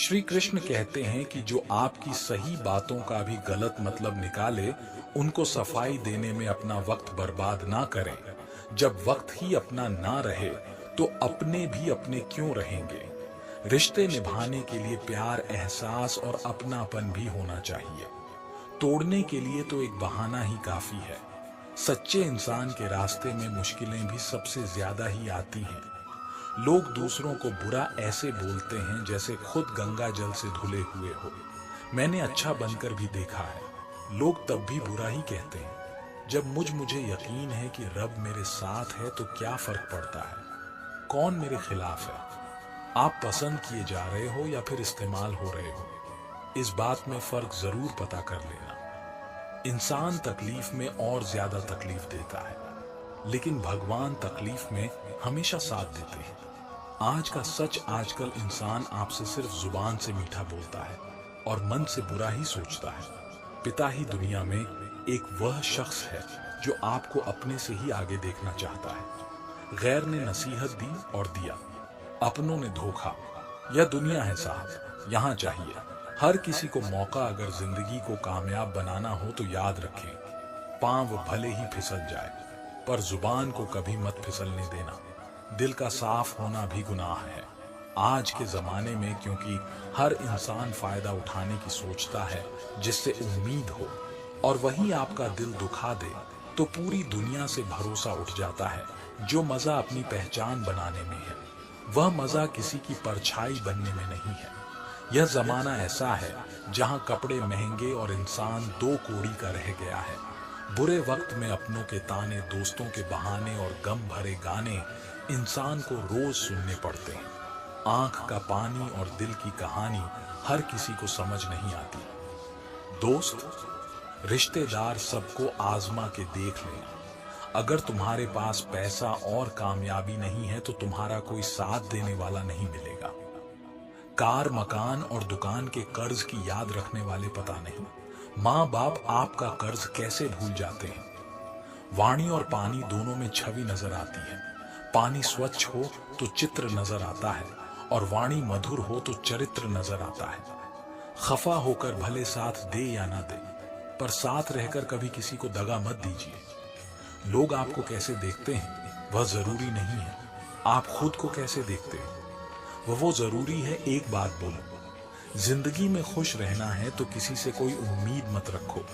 श्री कृष्ण कहते हैं कि जो आपकी सही बातों का भी गलत मतलब निकाले, उनको सफाई देने में अपना वक्त बर्बाद ना करें। जब वक्त ही अपना ना रहे तो अपने भी अपने क्यों रहेंगे। रिश्ते निभाने के लिए प्यार, एहसास और अपनापन भी होना चाहिए। तोड़ने के लिए तो एक बहाना ही काफी है। सच्चे इंसान के रास्ते में मुश्किलें भी सबसे ज्यादा ही आती हैं। लोग दूसरों को बुरा ऐसे बोलते हैं जैसे खुद गंगा जल से धुले हुए हो। मैंने अच्छा बनकर भी देखा है, लोग तब भी बुरा ही कहते हैं। जब मुझे यकीन है कि रब मेरे साथ है तो क्या फर्क पड़ता है कौन मेरे खिलाफ है। आप पसंद किए जा रहे हो या फिर इस्तेमाल हो रहे हो, इस बात में फर्क जरूर पता कर लेना। इंसान तकलीफ में और ज्यादा तकलीफ देता है, लेकिन भगवान तकलीफ में हमेशा साथ देते हैं। आज का सच, आजकल इंसान आपसे सिर्फ जुबान से मीठा बोलता है और मन से बुरा ही सोचता है। पिता ही दुनिया में एक वह शख्स है जो आपको अपने से ही आगे देखना चाहता है। गैर ने नसीहत दी और दिया, अपनों ने धोखा। यह दुनिया है साहब, यहाँ चाहिए हर किसी को मौका। अगर जिंदगी को कामयाब बनाना हो तो याद रखें, पांव भले ही फिसल जाए पर जुबान को कभी मत फिसलने देना। दिल का साफ होना भी गुनाह है आज के जमाने में, क्योंकि हर इंसान फायदा उठाने की सोचता है जिससे उम्मीद हो, और वही आपका दिल दुखा दे तो पूरी दुनिया से भरोसा उठ जाता है। जो मजा अपनी पहचान बनाने में है, वह मजा किसी की परछाई बनने में नहीं है। यह जमाना ऐसा है जहां कपड़े महंगे और इंसान दो कौड़ी का रह गया है। बुरे वक्त में अपनों के ताने, दोस्तों के बहाने और गम भरे गाने इंसान को रोज सुनने पड़ते हैं। आंख का पानी और दिल की कहानी हर किसी को समझ नहीं आती। दोस्त, रिश्तेदार सबको आजमा के देख लेना। अगर तुम्हारे पास पैसा और कामयाबी नहीं है तो तुम्हारा कोई साथ देने वाला नहीं मिलेगा। कार, मकान और दुकान के कर्ज की याद रखने वाले पता नहीं माँ बाप आपका कर्ज कैसे भूल जाते हैं। वाणी और पानी दोनों में छवि नजर आती है। पानी स्वच्छ हो तो चित्र नजर आता है और वाणी मधुर हो तो चरित्र नजर आता है। खफा होकर भले साथ दे या ना दे, पर साथ रहकर कभी किसी को दगा मत दीजिए। लोग आपको कैसे देखते हैं वह जरूरी नहीं है, आप खुद को कैसे देखते हैं वो जरूरी है। एक बात बोलो, जिंदगी में खुश रहना है तो किसी से कोई उम्मीद मत रखो।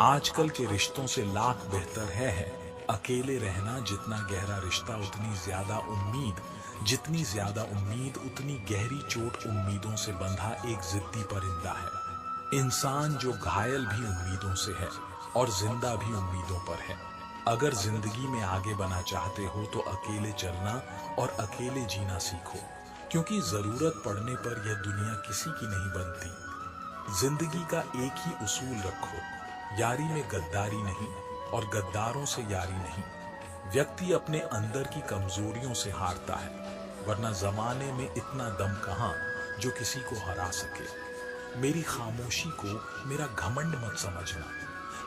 आजकल के रिश्तों से लाख बेहतर है अकेले रहना। जितना गहरा रिश्ता उतनी ज्यादा उम्मीद, जितनी ज्यादा उम्मीद उतनी गहरी चोट। उम्मीदों से बंधा एक जिद्दी परिंदा है इंसान, जो घायल भी उम्मीदों से है और जिंदा भी उम्मीदों पर है। अगर जिंदगी में आगे बढ़ना चाहते हो तो अकेले चलना और अकेले जीना सीखो, क्योंकि जरूरत पड़ने पर यह दुनिया किसी की नहीं बनती। जिंदगी का एक ही उसूल रखो, यारी में गद्दारी नहीं और गद्दारों से यारी नहीं। व्यक्ति अपने अंदर की कमजोरियों से हारता है, वरना जमाने में इतना दम कहां जो किसी को हरा सके। मेरी खामोशी को मेरा घमंड मत समझना।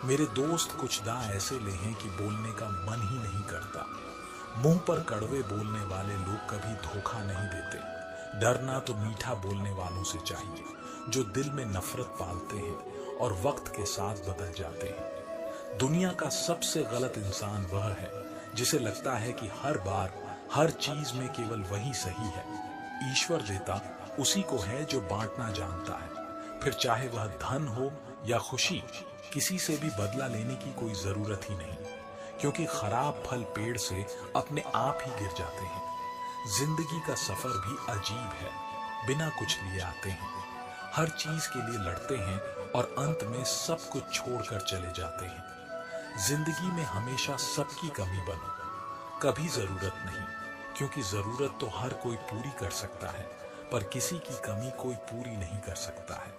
मेरे दोस्त कुछ दा ऐसे ले हैं कि बोलने का मन ही नहीं करता। मुंह पर कड़वे बोलने वाले लोग कभी धोखा नहीं देते। डरना तो मीठा बोलने वालों से चाहिए, जो दिल में नफरत पालते हैं और वक्त के साथ बदल जाते हैं। दुनिया का सबसे गलत इंसान वह है जिसे लगता है कि हर बार हर चीज में केवल वही सही है। ईश्वर देता उसी को है जो बांटना जानता है। फिर चाहे वह धन हो या खुशी, किसी से भी बदला लेने की कोई जरूरत ही नहीं, क्योंकि खराब फल पेड़ से अपने आप ही गिर जाते हैं। जिंदगी का सफर भी अजीब है, बिना कुछ लिए आते हैं, हर चीज के लिए लड़ते हैं और अंत में सब कुछ छोड़कर चले जाते हैं। जिंदगी में हमेशा सबकी कमी बनो, कभी जरूरत नहीं, क्योंकि जरूरत तो हर कोई पूरी कर सकता है, पर किसी की कमी कोई पूरी नहीं कर सकता है।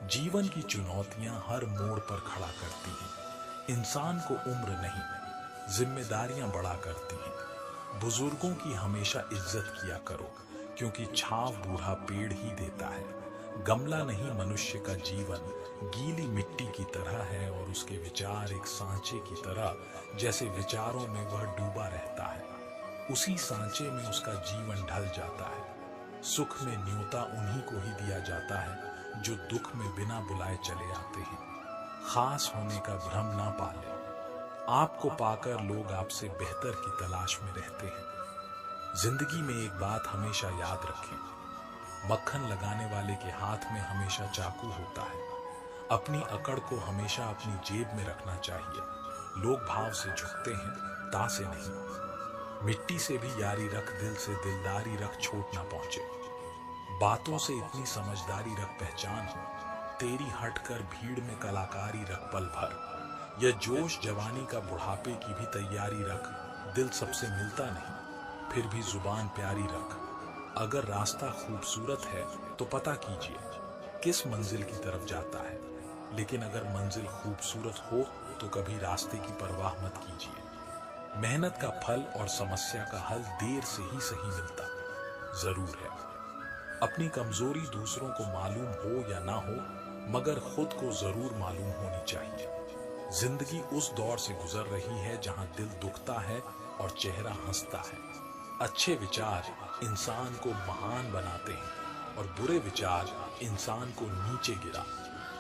जीवन की चुनौतियां हर मोड़ पर खड़ा करती हैं। इंसान को उम्र नहीं, जिम्मेदारियां बड़ा करती हैं। बुजुर्गों की हमेशा इज्जत किया करो, क्योंकि छाव बूढ़ा पेड़ ही देता है। गमला नहीं, मनुष्य का जीवन गीली मिट्टी की तरह है और उसके विचार एक सांचे की तरह। जैसे विचारों में वह डूबा रहता है, उसी सांचे में उसका जीवन ढल जाता है। सुख में न्योता उन्हीं को ही दिया जाता है जो दुख में बिना बुलाए चले आते हैं। खास होने का भ्रम ना पालें। आपको पाकर लोग आपसे बेहतर की तलाश में रहते हैं। जिंदगी में एक बात हमेशा याद रखें, मक्खन लगाने वाले के हाथ में हमेशा चाकू होता है। अपनी अकड़ को हमेशा अपनी जेब में रखना चाहिए। लोग भाव से झुकते हैं, ता से नहीं। मिट्टी से भी यारी रख, दिल से दिलदारी रख, चोट ना पहुंचे। बातों से इतनी समझदारी रख, पहचान हो तेरी, हटकर भीड़ में कलाकारी रख पल भर। यह जोश जवानी का बुढ़ापे की भी तैयारी रख। दिल सबसे मिलता नहीं, फिर भी जुबान प्यारी रख। अगर रास्ता खूबसूरत है तो पता कीजिए किस मंजिल की तरफ जाता है, लेकिन अगर मंजिल खूबसूरत हो तो कभी रास्ते की परवाह मत कीजिए। मेहनत का फल और समस्या का हल देर से ही सही मिलता जरूर है। अपनी कमजोरी दूसरों को मालूम हो या ना हो, मगर खुद को जरूर मालूम होनी चाहिए। जिंदगी उस दौर से गुजर रही है जहां दिल दुखता है और चेहरा हंसता है। अच्छे विचार इंसान को महान बनाते हैं और बुरे विचार इंसान को नीचे गिरा।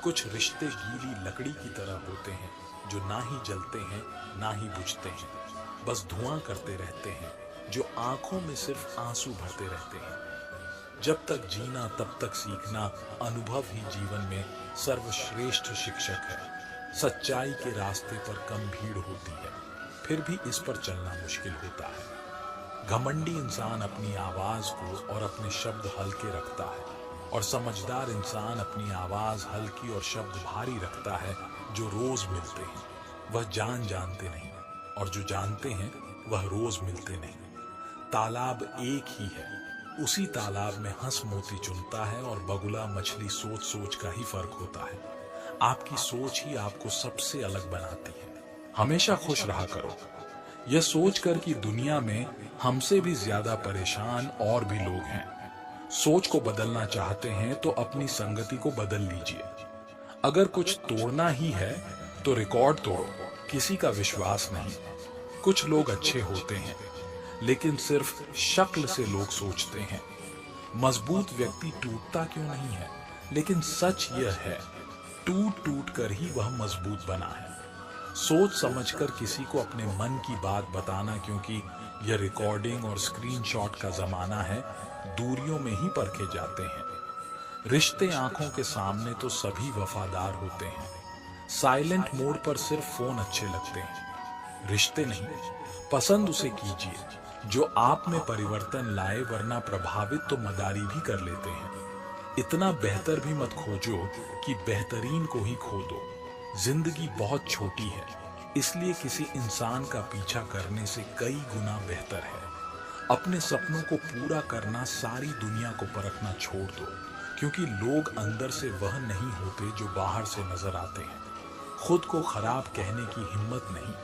कुछ रिश्ते गीली लकड़ी की तरह होते हैं जो ना ही जलते हैं ना ही बुझते हैं, बस धुआं करते रहते हैं, जो आंखों में सिर्फ आंसू भरते रहते हैं। जब तक जीना तब तक सीखना, अनुभव ही जीवन में सर्वश्रेष्ठ शिक्षक है। सच्चाई के रास्ते पर कम भीड़ होती है, फिर भी इस पर चलना मुश्किल होता है। घमंडी इंसान अपनी आवाज को और अपने शब्द हल्के रखता है, और समझदार इंसान अपनी आवाज हल्की और शब्द भारी रखता है। जो रोज मिलते हैं वह जानते नहीं, और जो जानते हैं वह रोज मिलते नहीं। तालाब एक ही है, उसी तालाब में हंस मोती चुनता है, और बगुला मछली सोच सोच का ही फर्क होता है। आपकी सोच ही आपको सबसे अलग बनाती है। हमेशा खुश रहा करो, यह सोचकर कि दुनिया में हमसे भी ज्यादा परेशान और भी लोग हैं। सोच को बदलना चाहते हैं तो अपनी संगति को बदल लीजिए। अगर कुछ तोड़ना ही है तो रिकॉर्ड तोड़ो, किसी का विश्वास नहीं। कुछ लोग अच्छे होते हैं, लेकिन सिर्फ शक्ल से लोग सोचते हैं। मजबूत व्यक्ति टूटता क्यों नहीं है, लेकिन सच यह है टूट टूट कर ही वह मजबूत बना है। सोच समझकर किसी को अपने मन की बात बताना, क्योंकि यह रिकॉर्डिंग और स्क्रीनशॉट का जमाना है, दूरियों में ही परखे जाते हैं। रिश्ते आंखों के सामने तो सभी वफादार होते हैं, साइलेंट मोड पर सिर्फ फोन अच्छे लगते हैं। रिश्ते नहीं, पसंद उसे कीजिए जो आप में परिवर्तन लाए, वरना प्रभावित तो मदारी भी कर लेते हैं। इतना बेहतर भी मत खोजो कि बेहतरीन को ही खो दो। जिंदगी बहुत छोटी है, इसलिए किसी इंसान का पीछा करने से कई गुना बेहतर है अपने सपनों को पूरा करना। सारी दुनिया को परखना छोड़ दो, क्योंकि लोग अंदर से वह नहीं होते जो बाहर से नजर आते हैं। खुद को खराब कहने की हिम्मत नहीं,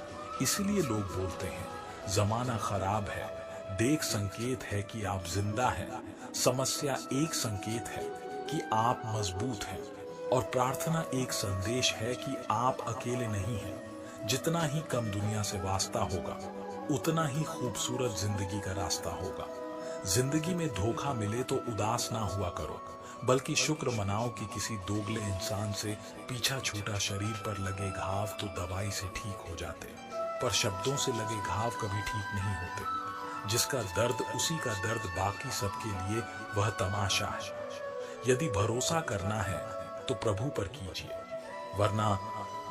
इसलिए लोग बोलते हैं जमाना खराब है। देख संकेत है कि आप जिंदा हैं, समस्या एक संकेत है कि आप मजबूत हैं, और प्रार्थना एक संदेश है कि आप अकेले नहीं हैं। जितना ही कम दुनिया से वास्ता होगा, उतना ही खूबसूरत जिंदगी का रास्ता होगा। जिंदगी में धोखा मिले तो उदास ना हुआ करो, बल्कि शुक्र मनाओ कि किसी दोगले इंसान से पीछा छूटा। शरीर पर लगे घाव तो दवाई से ठीक हो जाते, पर शब्दों से लगे घाव कभी ठीक नहीं होते। जिसका दर्द उसी का दर्द, बाकी सबके लिए वह तमाशा है। यदि भरोसा करना है तो प्रभु पर कीजिए, वरना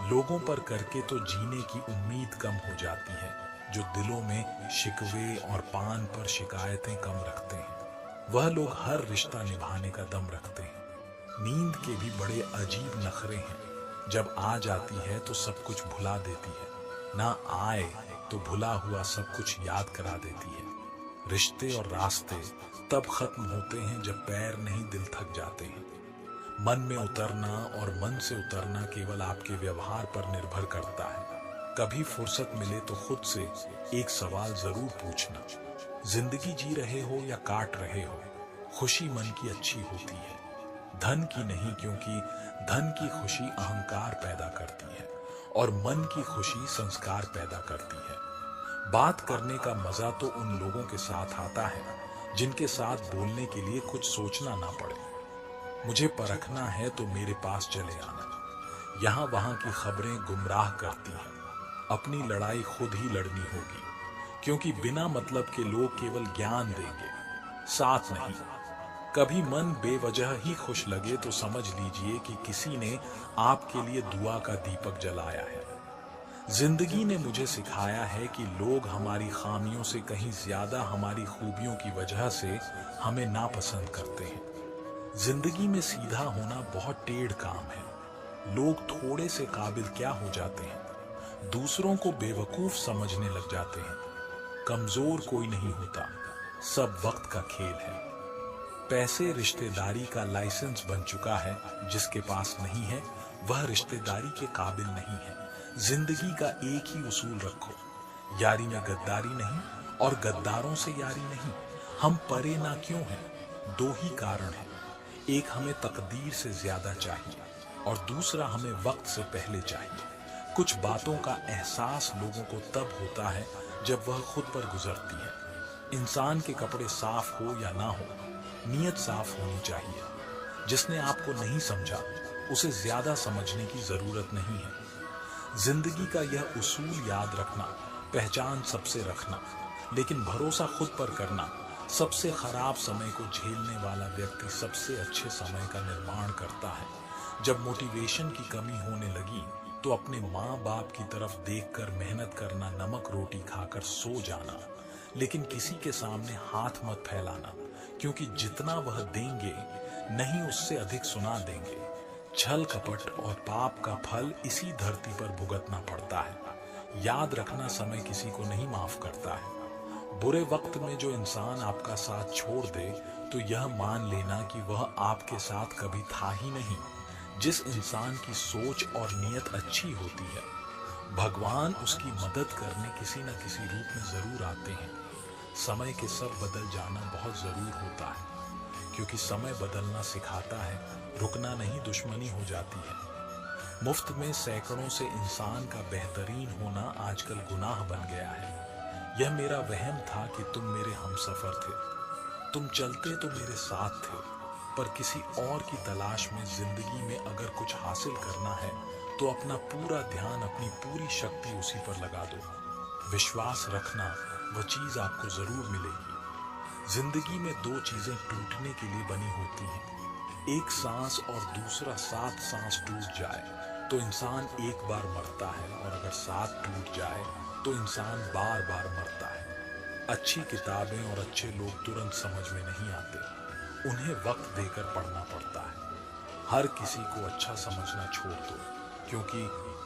लोगों पर करके तो जीने की उम्मीद कम हो जाती है। जो दिलों में शिकवे और पान पर शिकायतें कम रखते हैं, वह लोग हर रिश्ता निभाने का दम रखते हैं। नींद के भी बड़े अजीब नखरे हैं, जब आ जाती है तो सब कुछ भुला देती है, ना आए तो भुला हुआ सब कुछ याद करा देती है। रिश्ते और रास्ते तब खत्म होते हैं जब पैर नहीं दिल थक जाते हैं। मन में उतरना और मन से उतरना केवल आपके व्यवहार पर निर्भर करता है। कभी फुर्सत मिले तो खुद से एक सवाल जरूर पूछना, जिंदगी जी रहे हो या काट रहे हो? खुशी मन की अच्छी होती है, धन की नहीं, क्योंकि धन की खुशी अहंकार पैदा करती है और मन की खुशी संस्कार पैदा करती है। बात करने का मजा तो उन लोगों के साथ आता है जिनके साथ बोलने के लिए कुछ सोचना ना पड़े। मुझे परखना है तो मेरे पास चले आना। यहाँ वहाँ की खबरें गुमराह करती हैं। अपनी लड़ाई खुद ही लड़नी होगी, क्योंकि बिना मतलब के लोग केवल ज्ञान देंगे, साथ नहीं। कभी मन बेवजह ही खुश लगे तो समझ लीजिए कि किसी ने आपके लिए दुआ का दीपक जलाया है। जिंदगी ने मुझे सिखाया है कि लोग हमारी खामियों से कहीं ज्यादा हमारी खूबियों की वजह से हमें नापसंद करते हैं। जिंदगी में सीधा होना बहुत टेढ़ काम है। लोग थोड़े से काबिल क्या हो जाते हैं, दूसरों को बेवकूफ समझने लग जाते हैं। कमजोर कोई नहीं होता, सब वक्त का खेल है। पैसे रिश्तेदारी का लाइसेंस बन चुका है, जिसके पास नहीं है वह रिश्तेदारी के काबिल नहीं है। जिंदगी का एक ही उसूल रखो, यारी में गद्दारी नहीं और गद्दारों से यारी नहीं। हम परे ना क्यों हैं? दो ही कारण हैं, एक हमें तकदीर से ज्यादा चाहिए और दूसरा हमें वक्त से पहले चाहिए। कुछ बातों का एहसास लोगों को तब होता है जब वह खुद पर गुजरती है। इंसान के कपड़े साफ हो या ना हो, नीयत साफ होनी चाहिए। जिसने आपको नहीं समझा उसे ज्यादा समझने की जरूरत नहीं है। जिंदगी का यह उसूल याद रखना, पहचान सबसे रखना, लेकिन भरोसा खुद पर करना। सबसे खराब समय को झेलने वाला व्यक्ति सबसे अच्छे समय का निर्माण करता है। जब मोटिवेशन की कमी होने लगी तो अपने माँ बाप की तरफ देखकर मेहनत करना, नमक रोटी खाकर सो जाना, लेकिन किसी के सामने हाथ मत फैलाना, क्योंकि जितना वह देंगे नहीं उससे अधिक सुना देंगे। छल कपट और पाप का फल इसी धरती पर भुगतना पड़ता है। याद रखना, समय किसी को नहीं माफ करता है। बुरे वक्त में जो इंसान आपका साथ छोड़ दे तो यह मान लेना कि वह आपके साथ कभी था ही नहीं। जिस इंसान की सोच और नीयत अच्छी होती है, भगवान उसकी मदद करने किसी न किसी रूप में जरूर आते हैं। समय के सब बदल जाना बहुत जरूर होता है, क्योंकि समय बदलना सिखाता है, रुकना नहीं दुश्मनी हो जाती है। मुफ्त में सैकड़ों से इंसान का बेहतरीन होना आजकल गुनाह बन गया है। यह मेरा वहम था कि तुम मेरे हमसफर थे, तुम चलते तो मेरे साथ थे, पर किसी और की तलाश में जिंदगी में अगर कुछ हासिल करना है तो अपना पूरा ध्यान, अपनी पूरी शक्ति उसी पर लगा दो। विश्वास रखना, वह चीज आपको जरूर मिलेगी। जिंदगी में दो चीजें टूटने के लिए बनी होती हैं, एक सांस और दूसरा सात सांस टूट जाए तो इंसान एक बार मरता है, और अगर सात टूट जाए तो इंसान बार बार मरता है। अच्छी किताबें और अच्छे लोग तुरंत समझ में नहीं आते, उन्हें वक्त देकर पढ़ना पड़ता है। हर किसी को अच्छा समझना छोड़ दो, क्योंकि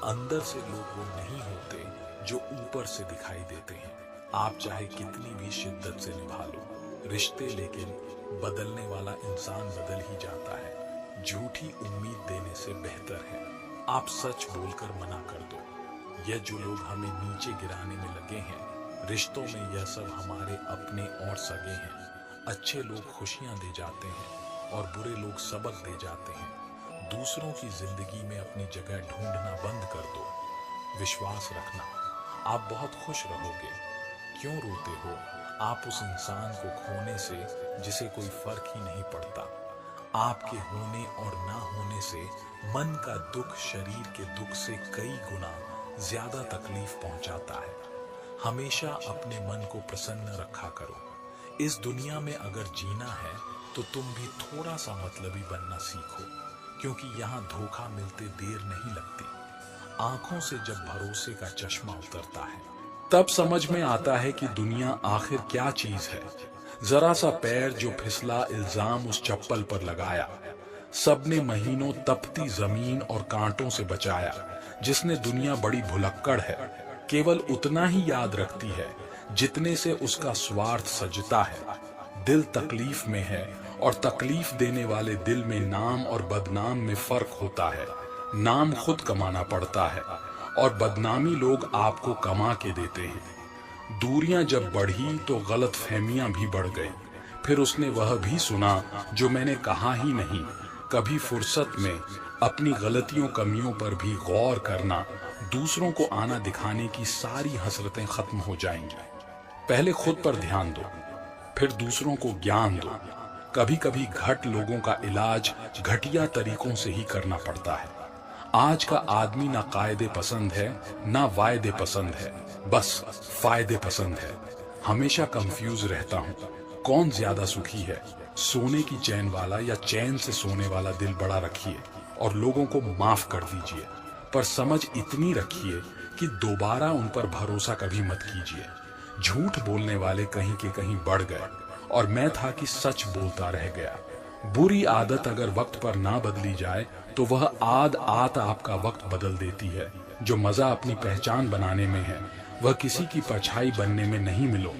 अंदर से लोग वो नहीं होते जो ऊपर से दिखाई देते हैं। आप चाहे कितनी भी शिद्दत से निभा लो रिश्ते, लेकिन बदलने वाला इंसान बदल ही जाता है। झूठी उम्मीद देने से बेहतर है आप सच बोलकर मना कर दो। यह जो लोग हमें नीचे गिराने में लगे हैं, रिश्तों में यह सब हमारे अपने और सगे हैं। अच्छे लोग खुशियां दे जाते हैं और बुरे लोग सबक दे जाते हैं। दूसरों की जिंदगी में अपनी जगह ढूंढना बंद कर दो। विश्वास रखना, आप बहुत खुश रहोगे। क्यों रोते हो आप उस इंसान को खोने से जिसे कोई फर्क ही नहीं पड़ता। आपके होने और ना होने से मन का दुख शरीर के दुख से कई गुना ज्यादा तकलीफ पहुंचाता है। हमेशा अपने मन को प्रसन्न रखा करो। इस दुनिया में अगर जीना है तो तुम भी थोड़ा सा मतलबी बनना सीखो, क्योंकि यहाँ धोखा मिलते देर नहीं लगती। आंखों से जब भरोसे का चश्मा उतरता है तब समझ में आता है कि दुनिया आखिर क्या चीज है। जरा सा पैर जो फिसला, इल्जाम उस चप्पल पर लगाया। सबने महीनों तपती जमीन और कांटों से बचाया। जिसने दुनिया बड़ी भुलक्कड़ है, केवल उतना ही याद रखती है जितने से उसका स्वार्थ सजता है। दिल तकलीफ में है और तकलीफ देने वाले दिल में नाम और बदनाम में फर्क होता है। नाम खुद कमाना पड़ता है और बदनामी लोग आपको कमा के देते हैं। दूरियां जब बढ़ी तो गलत फहमियां भी बढ़ गई। फिर उसने वह भी सुना जो मैंने कहा ही नहीं। कभी फुर्सत में अपनी गलतियों कमियों पर भी गौर करना, दूसरों को आना दिखाने की सारी हसरतें खत्म हो जाएंगी। पहले खुद पर ध्यान दो, फिर दूसरों को ज्ञान दो। कभी कभी घट लोगों का इलाज घटिया तरीकों से ही करना पड़ता है। आज का आदमी ना कायदे पसंद है ना वायदे पसंद है, बस फायदे पसंद है। हमेशा कंफ्यूज रहता हूँ, कौन ज्यादा सुखी है, सोने की चैन वाला या चैन से सोने वाला दिल बड़ा रखिए और लोगों को माफ कर दीजिए, पर समझ इतनी रखिए कि दोबारा उन पर भरोसा कभी मत कीजिए। झूठ बोलने वाले कहीं के कहीं बढ़ गए और मैं था कि सच बोलता रह गया। बुरी आदत अगर वक्त पर ना बदली जाए तो वह आत आपका वक्त बदल देती है। जो मजा अपनी पहचान बनाने में है वह किसी की परछाई बनने में नहीं मिलो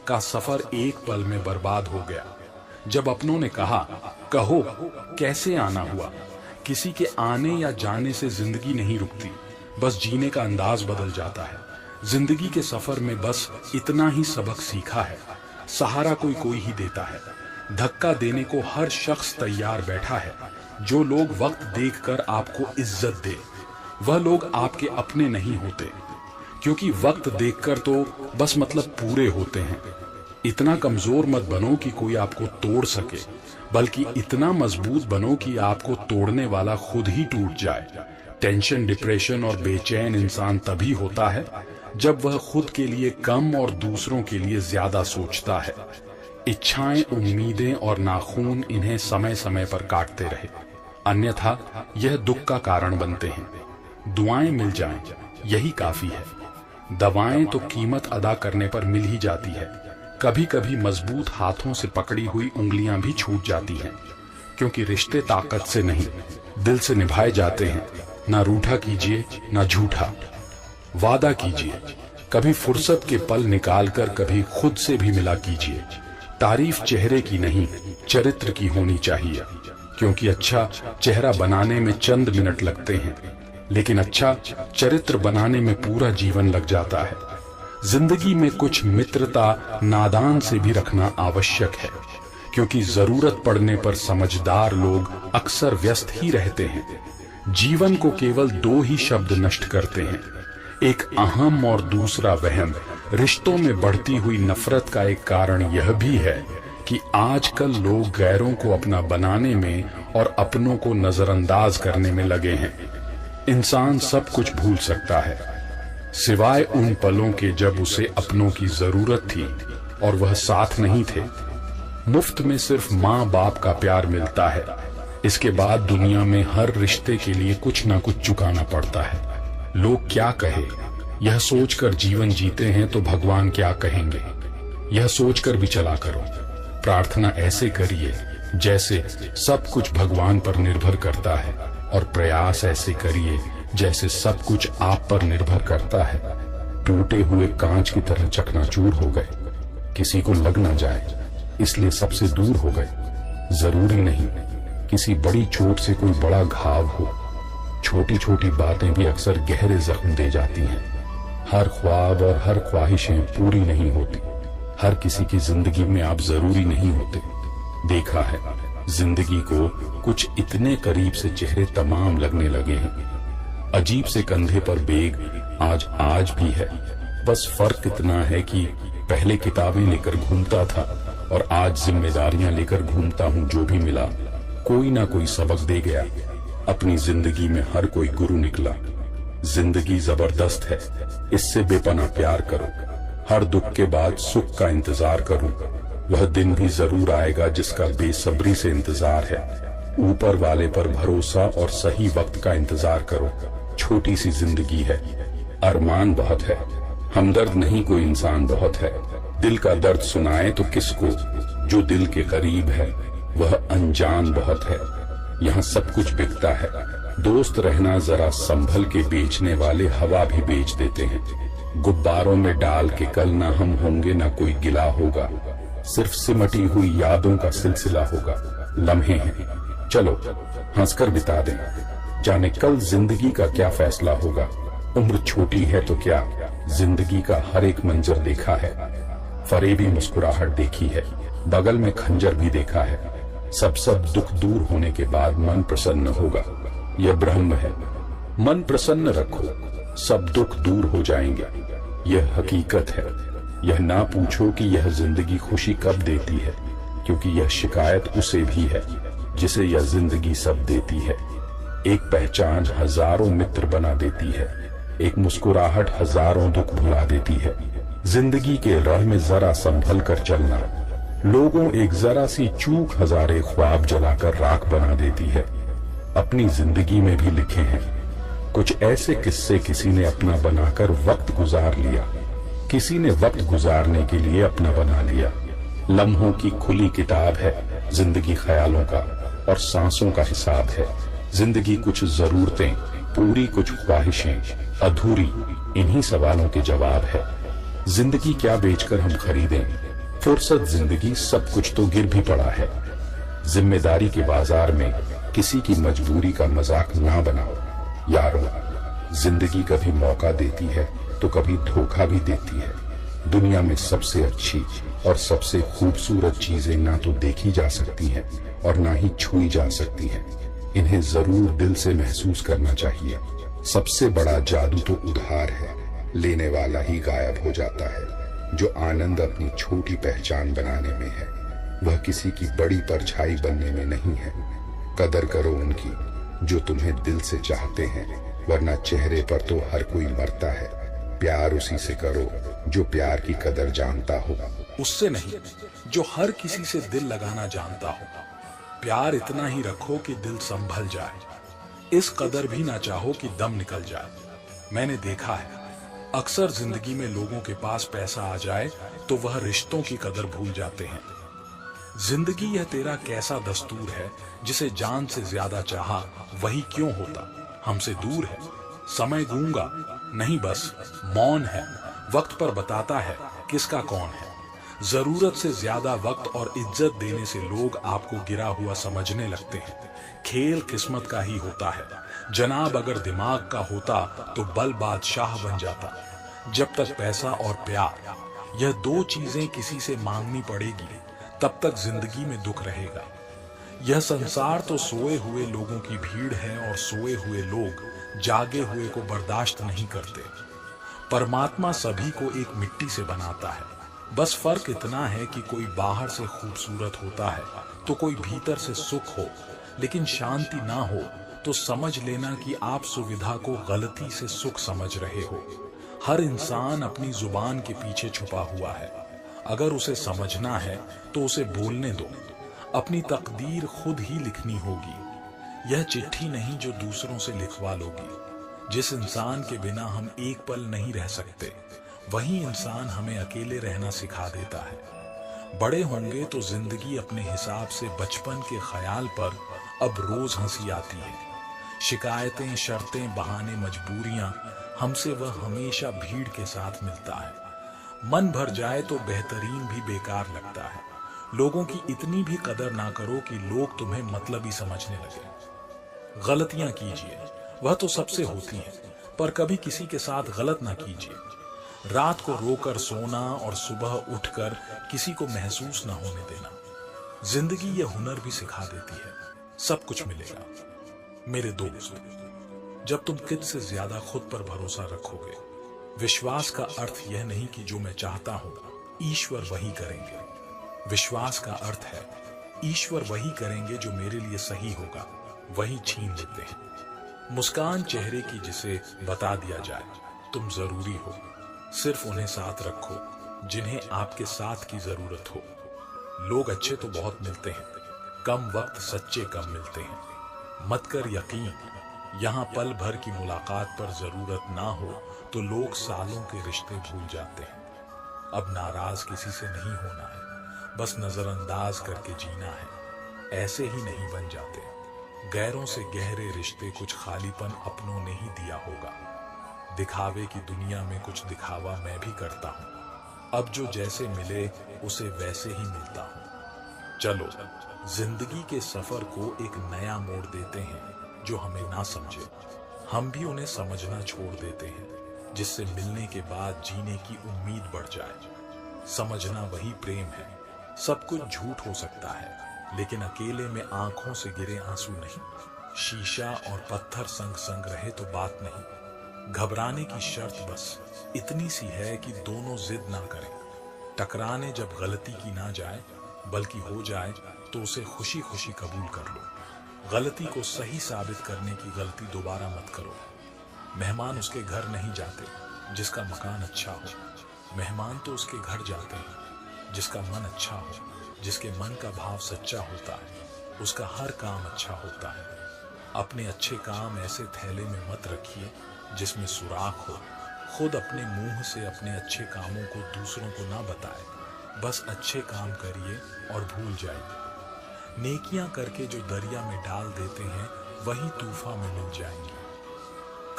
का सफर एक पल में बर्बाद हो गया। जब अपनों ने कहा कहो कैसे आना हुआ, किसी के आने या जाने से जिंदगी नहीं रुकती, बस जीने का अंदाज बदल जाता है। जिंदगी के सफर में बस इतना ही सबक सीखा है, सहारा कोई ही देता है। धक्का देने को हर शख्स तैयार बैठा है। जो लोग वक्त देखकर आपको इज्जत दे वह लोग आपके अपने नहीं होते, क्योंकि वक्त देखकर तो बस मतलब पूरे होते हैं। इतना कमजोर मत बनो कि कोई आपको तोड़ सके, बल्कि इतना मजबूत बनो कि आपको तोड़ने वाला खुद ही टूट जाए। टेंशन, डिप्रेशन और बेचैन इंसान तभी होता है जब वह खुद के लिए कम और दूसरों के लिए ज्यादा सोचता है। इच्छाएं, उम्मीदें और नाखून इन्हें समय समय पर काटते रहे, अन्यथा यह दुख का कारण बनते हैं। दुआएं मिल जाएं, यही काफी है। दवाएं तो कीमत अदा करने पर मिल ही जाती है। कभी कभी मजबूत हाथों से पकड़ी हुई उंगलियां भी छूट जाती हैं, क्योंकि रिश्ते ताकत से नहीं दिल से निभाए जाते हैं। ना रूठा कीजिए ना झूठा, वादा कीजिए। कभी फुर्सत के पल निकालकर कभी खुद से भी मिला कीजिए। तारीफ चेहरे की नहीं चरित्र की होनी चाहिए, क्योंकि अच्छा चेहरा बनाने में चंद मिनट लगते हैं, लेकिन अच्छा चरित्र बनाने में पूरा जीवन लग जाता है। जिंदगी में कुछ मित्रता नादान से भी रखना आवश्यक है, क्योंकि जरूरत पड़ने पर समझदार लोग अक्सर व्यस्त ही रहते हैं। जीवन को केवल दो ही शब्द नष्ट करते हैं, एक अहम और दूसरा वहम। रिश्तों में बढ़ती हुई नफरत का एक कारण यह भी है कि आजकल लोग गैरों को अपना बनाने में और अपनों को नजरअंदाज करने में लगे हैं। इंसान सब कुछ भूल सकता है, सिवाय उन पलों के जब उसे अपनों की जरूरत थी और वह साथ नहीं थे। मुफ्त में सिर्फ माँ बाप का प्यार मिलता है, इसके बाद दुनिया में हर रिश्ते के लिए कुछ ना कुछ चुकाना पड़ता है। लोग क्या कहे यह सोचकर जीवन जीते हैं तो भगवान क्या कहेंगे, यह सोचकर भी चला करो। प्रार्थना ऐसे करिए जैसे सब कुछ भगवान पर निर्भर करता है, और प्रयास ऐसे करिए जैसे सब कुछ आप पर निर्भर करता है। टूटे हुए कांच की तरह चकनाचूर हो गए, किसी को लग ना जाए इसलिए सबसे दूर हो गए। जरूरी नहीं किसी बड़ी चोट से कोई बड़ा घाव हो, छोटी छोटी बातें भी अक्सर गहरे जख्म दे जाती हैं। हर ख्वाब और हर ख्वाहिशें पूरी नहीं होती, हर किसी की जिंदगी में आप जरूरी नहीं होते। देखा है जिंदगी को कुछ इतने करीब से चेहरे तमाम लगने लगे हैं। अजीब से कंधे पर बेग आज भी है, बस फर्क इतना है कि पहले किताबें लेकर घूमता था और आज जिम्मेदारियां लेकर घूमता हूं। जो भी मिला कोई ना कोई सबक दे गया। अपनी जिंदगी में हर कोई गुरु निकला। जिंदगी जबरदस्त है, इससे बेपनाह प्यार करो। हर दुख के बाद सुख का इंतजार करो, वह दिन भी जरूर आएगा जिसका बेसब्री से इंतजार है। ऊपर वाले पर भरोसा और सही वक्त का इंतजार करो। छोटी सी जिंदगी है, अरमान बहुत है, हमदर्द नहीं कोई इंसान बहुत है। दिल का दर्द सुनाए तो किसको, जो दिल के करीब है वह अनजान बहुत है। यहाँ सब कुछ बिकता है, दोस्त रहना जरा संभल के, बेचने वाले हवा भी बेच देते हैं। गुब्बारों में डाल के कल ना हम होंगे ना कोई गिला होगा, सिर्फ सिमटी हुई यादों का सिलसिला होगा। लम्हे हैं चलो हंसकर बिता दें, जाने कल जिंदगी का क्या फैसला होगा। उम्र छोटी है तो क्या, जिंदगी का हर एक मंजर देखा है। फरेबी मुस्कुराहट देखी है, बगल में खंजर भी देखा है। सब दुख दूर होने के बाद मन प्रसन्न होगा, यह ब्रह्म है। मन प्रसन्न रखो, सब दुख दूर हो जाएंगे, यह हकीकत है। यह ना पूछो कि यह जिंदगी खुशी कब देती है, क्योंकि यह शिकायत उसे भी है जिसे यह जिंदगी सब देती है। एक पहचान हजारों मित्र बना देती है, एक मुस्कुराहट हजारों दुख भुला देती है। जिंदगी के राह में जरा संभल कर चलना, लोगों एक जरा सी चूक हजारे ख्वाब जलाकर राख बना देती है। अपनी जिंदगी में भी लिखे हैं कुछ ऐसे किस्से, किसी ने अपना बनाकर वक्त गुजार लिया, किसी ने वक्त गुजारने के लिए अपना बना लिया। लम्हों की खुली किताब है जिंदगी, ख्यालों का और सांसों का हिसाब है। जिंदगी कुछ जरूरतें पूरी, कुछ ख्वाहिशें अधूरी, इन्हीं सवालों के जवाब है। जिंदगी क्या बेचकर हम खरीदें, फुर्सत जिंदगी सब कुछ तो गिर भी पड़ा है। जिम्मेदारी के बाजार में किसी की मजबूरी का मजाक ना बनाओ यारो। जिंदगी कभी मौका देती है तो कभी धोखा भी देती है। दुनिया में सबसे अच्छी और सबसे खूबसूरत चीजें ना तो देखी जा सकती हैं और ना ही छुई जा सकती हैं। इन्हें जरूर दिल से महसूस करना चाहिए। सबसे बड़ा जादू तो उधार है, लेने वाला ही गायब हो जाता है। जो आनंद अपनी छोटी पहचान बनाने में है, वह किसी की बड़ी परछाई बनने में नहीं है। कदर करो उनकी जो तुम्हें दिल से चाहते हैं, वरना चेहरे पर तो हर कोई मरता है। प्यार उसी से करो जो प्यार की कदर जानता हो, उससे नहीं जो हर किसी से दिल लगाना जानता हो। प्यार इतना ही रखो कि दिल संभल जाए, इस कदर भी ना चाहो कि दम निकल जाए। मैंने देखा है अक्सर जिंदगी में लोगों के पास पैसा आ जाए तो वह रिश्तों की कदर भूल जाते हैं। जिंदगी यह तेरा कैसा दस्तूर है, जिसे जान से ज्यादा चाहा वही क्यों होता हमसे दूर है। समय गूंगा नहीं बस मौन है, वक्त पर बताता है किसका कौन है। जरूरत से ज्यादा वक्त और इज्जत देने से लोग आपको गिरा हुआ समझने लगते हैं। खेल किस्मत का ही होता है जनाब, अगर दिमाग का होता तो बल बादशाह बन जाता। जब तक पैसा और प्यार यह दो चीजें किसी से मांगनी पड़ेगी, तब तक जिंदगी में दुख रहेगा। यह संसार तो सोए हुए लोगों की भीड़ है और सोए हुए लोग जागे हुए को बर्दाश्त नहीं करते। परमात्मा सभी को एक मिट्टी से बनाता है, बस फर्क इतना है कि कोई बाहर से खूबसूरत होता है तो कोई भीतर से सुख हो। लेकिन शांति ना हो तो समझ लेना कि आप सुविधा को गलती से सुख समझ रहे हो। हर इंसान अपनी जुबान के पीछे छुपा हुआ है, अगर उसे समझना है तो उसे बोलने दो। अपनी तकदीर खुद ही लिखनी होगी, यह चिट्ठी नहीं जो दूसरों से लिखवा लोगी। जिस इंसान के बिना हम एक पल नहीं रह सकते, वही इंसान हमें अकेले रहना सिखा देता है। बड़े होंगे तो जिंदगी अपने हिसाब से बचपन के ख्याल पर अब रोज हंसी आती है। शिकायतें, शर्तें, बहाने, मजबूरियां, हमसे वह हमेशा भीड़ के साथ मिलता है। मन भर जाए तो बेहतरीन भी बेकार लगता है। लोगों की इतनी भी कदर ना करो कि लोग तुम्हें मतलबी समझने लगे। गलतियां कीजिए, वह तो सबसे होती हैं, पर कभी किसी के साथ गलत ना कीजिए। रात को रोकर सोना और सुबह उठकर किसी को महसूस ना होने देना। जिंदगी यह हुनर भी सिखा देती है, सब कुछ मिलेगा। मेरे दोस्त, जब तुम खुद से ज्यादा खुद पर भरोसा रखोगे, विश्वास का अर्थ यह नहीं कि जो मैं चाहता हूं ईश्वर वही करेंगे। विश्वास का अर्थ है ईश्वर वही करेंगे जो मेरे लिए सही होगा, वही छीन लेते हैं। मुस्कान चेहरे की जिसे बता दिया जाए तुम जरूरी हो, सिर्फ उन्हें साथ रखो जिन्हें आपके साथ की जरूरत हो। लोग अच्छे तो बहुत मिलते हैं, कम वक्त सच्चे कम मिलते हैं। मत कर यकीन, यहाँ पल भर की मुलाकात पर जरूरत ना हो तो लोग सालों के रिश्ते भूल जाते हैं। अब नाराज किसी से नहीं होना है, बस नजरअंदाज करके जीना है। ऐसे ही नहीं बन जाते। गैरों से गहरे रिश्ते कुछ खालीपन अपनों ने ही दिया होगा। दिखावे की दुनिया में कुछ दिखावा मैं भी करता हूँ। अब जो जैसे मिले उसे वैसे ही मिलता हूँ। चलो जिंदगी के सफर को एक नया मोड़ देते हैं। जो हमें ना समझे हम भी उन्हें समझना छोड़ देते हैं, जिससे मिलने के बाद जीने की उम्मीद बढ़ जाए। समझना वही प्रेम है। सब कुछ झूठ हो सकता है, लेकिन अकेले में आंखों से गिरे आंसू नहीं। शीशा और पत्थर संग संग रहे तो बात नहीं। घबराने की शर्त बस इतनी सी है कि दोनों जिद ना करें। टकराने जब गलती की ना जाए बल्कि हो जाए तो उसे खुशी खुशी कबूल कर लो। गलती को सही साबित करने की गलती दोबारा मत करो। मेहमान उसके घर नहीं जाते जिसका मकान अच्छा हो, मेहमान तो उसके घर जाते हैं जिसका मन अच्छा हो। जिसके मन का भाव सच्चा होता है उसका हर काम अच्छा होता है। अपने अच्छे काम ऐसे थैले में मत रखिए जिसमें सुराख हो। खुद अपने मुंह से अपने अच्छे कामों को दूसरों को ना बताए, बस अच्छे काम करिए और भूल जाइए। नेकियां करके जो दरिया में डाल देते हैं वही तूफान में मिल जाएंगे।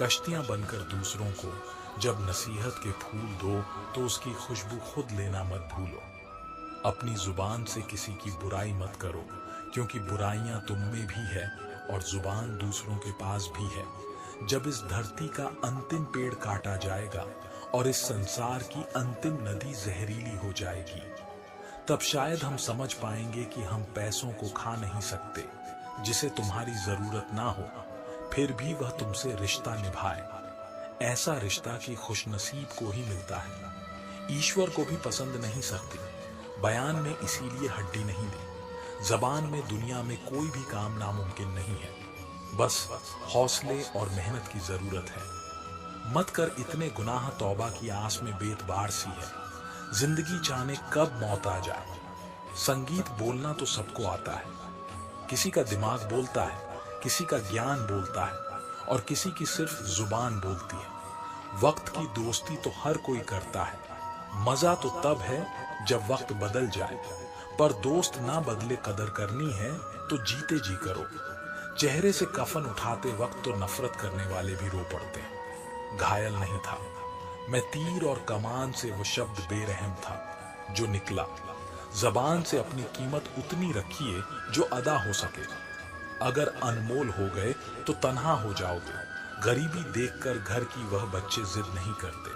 कश्तियां बनकर दूसरों को जब नसीहत के फूल दो तो उसकी खुशबू खुद लेना मत भूलो। अपनी जुबान से किसी की बुराई मत करो, क्योंकि बुराइयां तुम में भी है और जुबान दूसरों के पास भी है। जब इस धरती का अंतिम पेड़ काटा जाएगा और इस संसार की अंतिम नदी जहरीली हो जाएगी, तब शायद हम समझ पाएंगे कि हम पैसों को खा नहीं सकते जिसे तुम्हारी जरूरत ना हो, फिर भी वह तुमसे रिश्ता निभाए। ऐसा रिश्ता कि खुशनसीब को ही मिलता है। ईश्वर को भी पसंद नहीं सकती। बयान में इसीलिए हड्डी नहीं दी। जबान में दुनिया में कोई भी काम नामुमकिन नहीं है, बस हौसले और मेहनत की जरूरत है। मत कर इतने गुनाह तौबा की आस में बेतबार सी है। जिंदगी जाने कब मौत आ जाए। संगीत बोलना तो सबको आता है, किसी का दिमाग बोलता है, किसी का ज्ञान बोलता है और किसी की सिर्फ जुबान बोलती है। वक्त की दोस्ती तो हर कोई करता है। मजा तो तब है जब वक्त बदल जाए, पर दोस्त ना बदले कदर करनी है तो जीते जी करो। चेहरे से कफन उठाते वक्त तो नफरत करने वाले भी रो पड़ते हैं। घायल नहीं था मैं, तीर और कमान से वो शब्द बेरहम था जो निकला। जबान से अपनी कीमत उतनी रखिए जो अदा हो सके। अगर अनमोल हो गए तो तन्हा हो जाओगे। गरीबी देखकर घर की वह बच्चे जिद नहीं करते,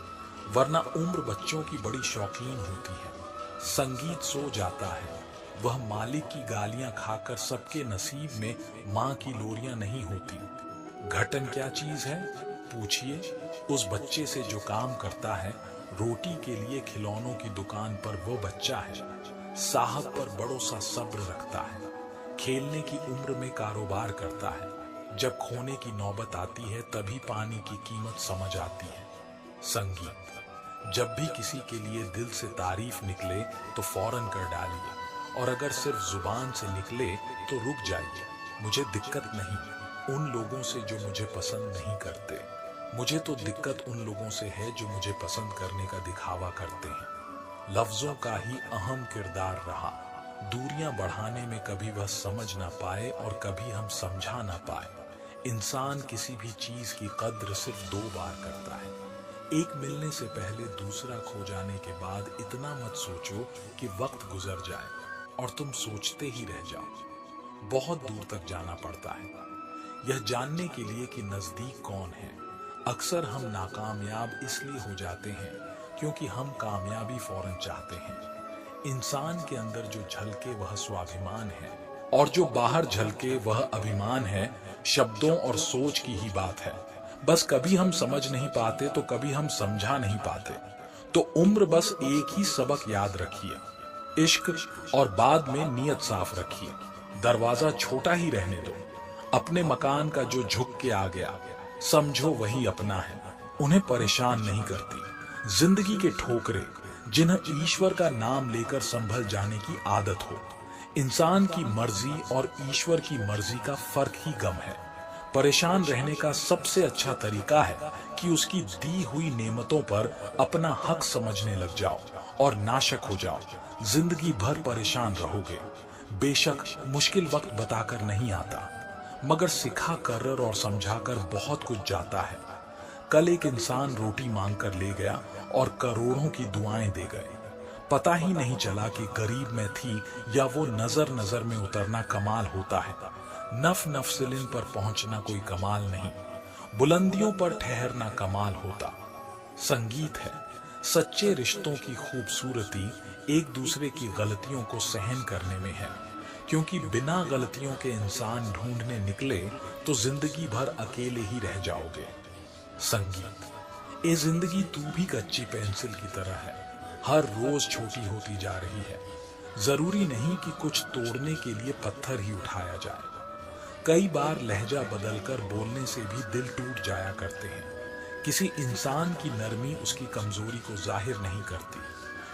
वरना उम्र बच्चों की बड़ी शौकीन होती है। संगीत सो जाता है, वह मालिक की गालियां खाकर सबके नसीब में माँ की लोरियां नहीं होती। घटन क्या चीज है पूछिए उस बच्चे से जो काम करता है। रोटी के लिए खिलौनों की दुकान पर वो बच्चा है। साहब पर बड़ों सा सब्र रखता है। खेलने की उम्र में कारोबार करता है। जब खोने की नौबत आती है तभी पानी की कीमत समझ आती है। संगीत जब भी किसी के लिए दिल से तारीफ निकले तो फौरन कर डालिए, और अगर सिर्फ जुबान से निकले तो रुक जाइए। मुझे दिक्कत नहीं उन लोगों से जो मुझे पसंद नहीं करते, मुझे तो दिक्कत उन लोगों से है जो मुझे पसंद करने का दिखावा करते हैं। लफ्जों का ही अहम किरदार रहा। दूरियां बढ़ाने में कभी वह समझ ना पाए और कभी हम समझा ना पाए। इंसान किसी भी चीज की कद्र सिर्फ 2 बार करता है। एक मिलने से पहले दूसरा खो जाने के बाद इतना मत सोचो कि वक्त गुजर जाए और तुम सोचते ही रह जाओ। बहुत दूर तक जाना पड़ता है यह जानने के लिए कि नजदीक कौन है। अक्सर हम नाकामयाब इसलिए हो जाते हैं क्योंकि हम कामयाबी फौरन चाहते हैं। इंसान के अंदर जो झलके वह स्वाभिमान है और जो बाहर झलके वह अभिमान है। शब्दों और सोच की ही बात है। बस कभी हम समझ नहीं पाते तो कभी हम समझा नहीं पाते। तो उम्र बस एक ही सबक याद रखिए, इश्क, और बाद में नीयत साफ रखिए। दरवाजा छोटा ही रहने दो। अपने मकान का जो झुक के आ गया समझो वही अपना है। उन्हें परेशान नहीं करती जिंदगी के ठोकरे जिन्हें ईश्वर का नाम लेकर संभल जाने की आदत हो। इंसान की मर्जी और ईश्वर की मर्जी का फर्क ही गम है। परेशान रहने का सबसे अच्छा तरीका है कि उसकी दी हुई नेमतों पर अपना हक समझने लग जाओ और नाशक हो जाओ। जिंदगी भर परेशान रहोगे। बेशक मुश्किल वक्त बताकर नहीं आता, मगर सिखा कर और समझाकर बहुत कुछ जाता है। कल एक इंसान रोटी मांग कर ले गया और करोड़ों की दुआएं दे गए। पता ही नहीं चला कि गरीब में थी या वो नजर नजर में उतरना कमाल होता है। नफ नफसिलिन पर पहुंचना कोई कमाल नहीं, बुलंदियों पर ठहरना कमाल होता। संगीत है सच्चे रिश्तों की खूबसूरती एक दूसरे की गलतियों को सहन करने में है, क्योंकि बिना गलतियों के इंसान ढूंढने निकले तो जिंदगी भर अकेले ही रह जाओगे। संगीत ए जिंदगी तू भी कच्ची पेंसिल की तरह है, हर रोज छोटी होती जा रही है। जरूरी नहीं कि कुछ तोड़ने के लिए पत्थर ही उठाया जाए। कई बार लहजा बदलकर बोलने से भी दिल टूट जाया करते हैं। किसी इंसान की नरमी उसकी कमजोरी को जाहिर नहीं करती,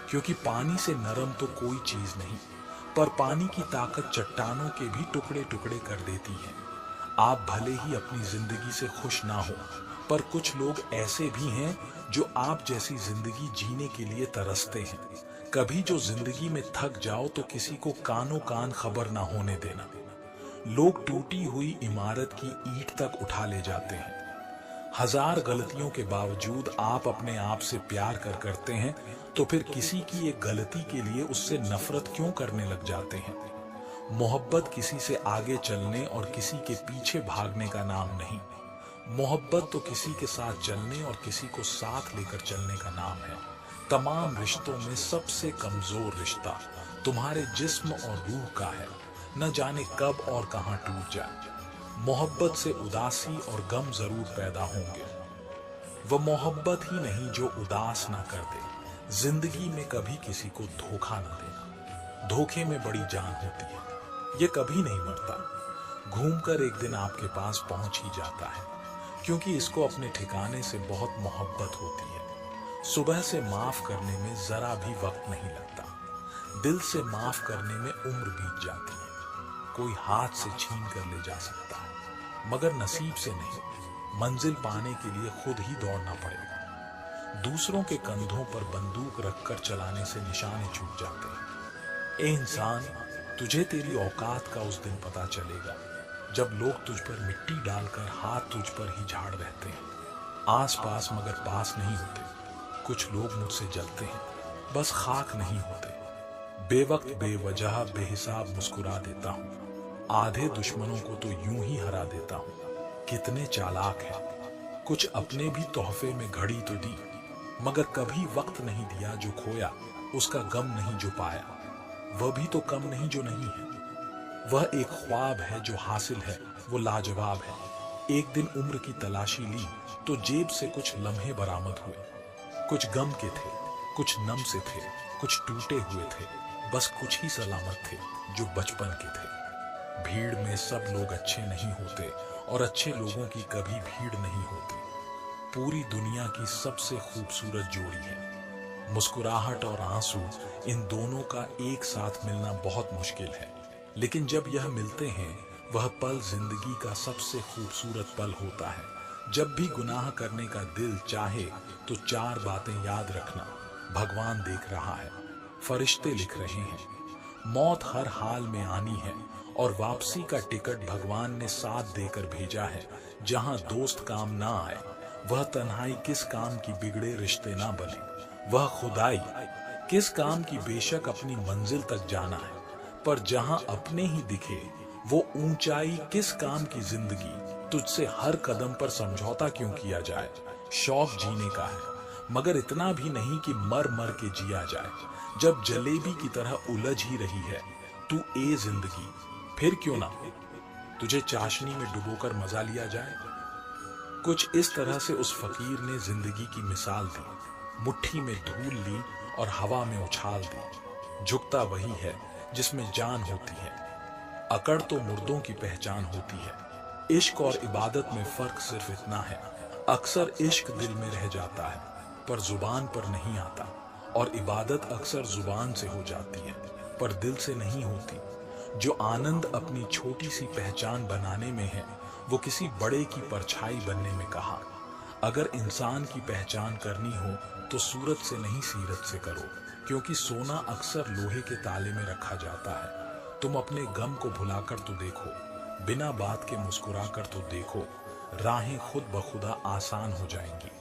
क्योंकि पानी से नरम तो कोई चीज नहीं, पर पानी की ताकत चट्टानों के भी टुकड़े टुकड़े कर देती है। आप भले ही अपनी जिंदगी से खुश ना हो, पर कुछ लोग ऐसे भी हैं जो आप जैसी जिंदगी जीने के लिए तरसते हैं। कभी जो जिंदगी में थक जाओ तो किसी को कानों कान खबर ना होने देना। लोग टूटी हुई इमारत की ईंट तक उठा ले जाते हैं। हजार गलतियों के बावजूद आप अपने आप से प्यार करते हैं, तो फिर किसी की एक गलती के लिए उससे नफरत क्यों करने लग जाते हैं। मोहब्बत किसी से आगे चलने और किसी के पीछे भागने का नाम नहीं। मोहब्बत तो किसी के साथ चलने और किसी को साथ लेकर चलने का नाम है। तमाम रिश्तों में सबसे कमजोर रिश्ता तुम्हारे जिस्म और रूह का है। न जाने कब और कहां टूट जाए। मोहब्बत से उदासी और गम जरूर पैदा होंगे। वह मोहब्बत ही नहीं जो उदास ना कर दे। जिंदगी में कभी किसी को धोखा ना देना। धोखे में बड़ी जान होती है, ये कभी नहीं मरता। घूमकर एक दिन आपके पास पहुंच ही जाता है, क्योंकि इसको अपने ठिकाने से बहुत मोहब्बत होती है। सुबह से माफ करने में जरा भी वक्त नहीं लगता। दिल से माफ करने में उम्र बीत जाती है। कोई हाथ से छीन कर ले जा सकता है, मगर नसीब से नहीं। मंजिल पाने के लिए खुद ही दौड़ना पड़ेगा। दूसरों के कंधों पर बंदूक रखकर चलाने से निशाने छूट जाते हैं। ए इंसान, तुझे तेरी औकात का उस दिन पता चलेगा, जब लोग तुझ पर मिट्टी डालकर हाथ तुझ पर ही झाड़ रहते हैं। आस पास मगर पास नहीं होते। कुछ लोग मुझसे जलते हैं, बस खाक नहीं होते। बेवक्त बेवजह बेहिसाब मुस्कुरा देता हूँ। आधे दुश्मनों को तो यूं ही हरा देता हूँ। कितने चालाक हैं। कुछ अपने भी तोहफे में घड़ी तो दी, मगर कभी वक्त नहीं दिया जो खोया, उसका गम नहीं जो पाया। वह भी तो कम नहीं जो नहीं है। वह एक ख्वाब है जो हासिल है, वो लाजवाब है। एक दिन उम्र की तलाशी ली तो जेब से कुछ लम्हे बरामद हुए। कुछ गम के थे, कुछ नम से थे, कुछ टूटे हुए थे, बस कुछ ही सलामत थे जो बचपन के थे। भीड़ में सब लोग अच्छे नहीं होते और अच्छे लोगों की कभी भीड़ नहीं होती। पूरी दुनिया की सबसे खूबसूरत जोड़ी है। मुस्कुराहट और आंसू, इन दोनों का एक साथ मिलना बहुत मुश्किल है, लेकिन जब यह मिलते हैं, वह पल जिंदगी का सबसे खूबसूरत पल होता है। जब भी गुनाह करने का दिल चाहे तो चार बातें याद रखना। भगवान देख रहा है, फरिश्ते लिख रहे हैं, मौत हर हाल में आनी है, और वापसी का टिकट भगवान ने साथ देकर भेजा है। जहां दोस्त काम ना आए, वह तन्हाई किस काम की बिगड़े रिश्ते ना बने। वह खुदाई किस काम की बेशक अपनी मंजिल तक जाना है, पर जहां अपने ही दिखे वो ऊंचाई किस काम की जिंदगी। तुझसे हर कदम पर समझौता क्यों किया जाए। शौक जीने का है, मगर इतना भी नहीं कि मर मर के जिया जाए। जब जलेबी की तरह उलझ ही रही है तू ए जिंदगी, फिर क्यों ना तुझे चाशनी में डुबोकर मजा लिया जाए। कुछ इस तरह से उस फकीर ने जिंदगी की मिसाल दी। मुट्ठी में धूल ली और हवा में उछाल दी। झुकता वही है जिसमें जान होती है। अकड़ तो मुर्दों की पहचान होती है। इश्क और इबादत में फर्क सिर्फ इतना है, अक्सर इश्क दिल में रह जाता है पर जुबान पर नहीं आता, और इबादत अक्सर जुबान से हो जाती है पर दिल से नहीं होती। जो आनंद अपनी छोटी सी पहचान बनाने में है, वो किसी बड़े की परछाई बनने में कहा। अगर इंसान की पहचान करनी हो तो सूरत से नहीं सीरत से करो, क्योंकि सोना अक्सर लोहे के ताले में रखा जाता है। तुम अपने गम को भुलाकर तो देखो, बिना बात के मुस्कुराकर तो देखो, राहें खुद ब खुदा आसान हो जाएंगी।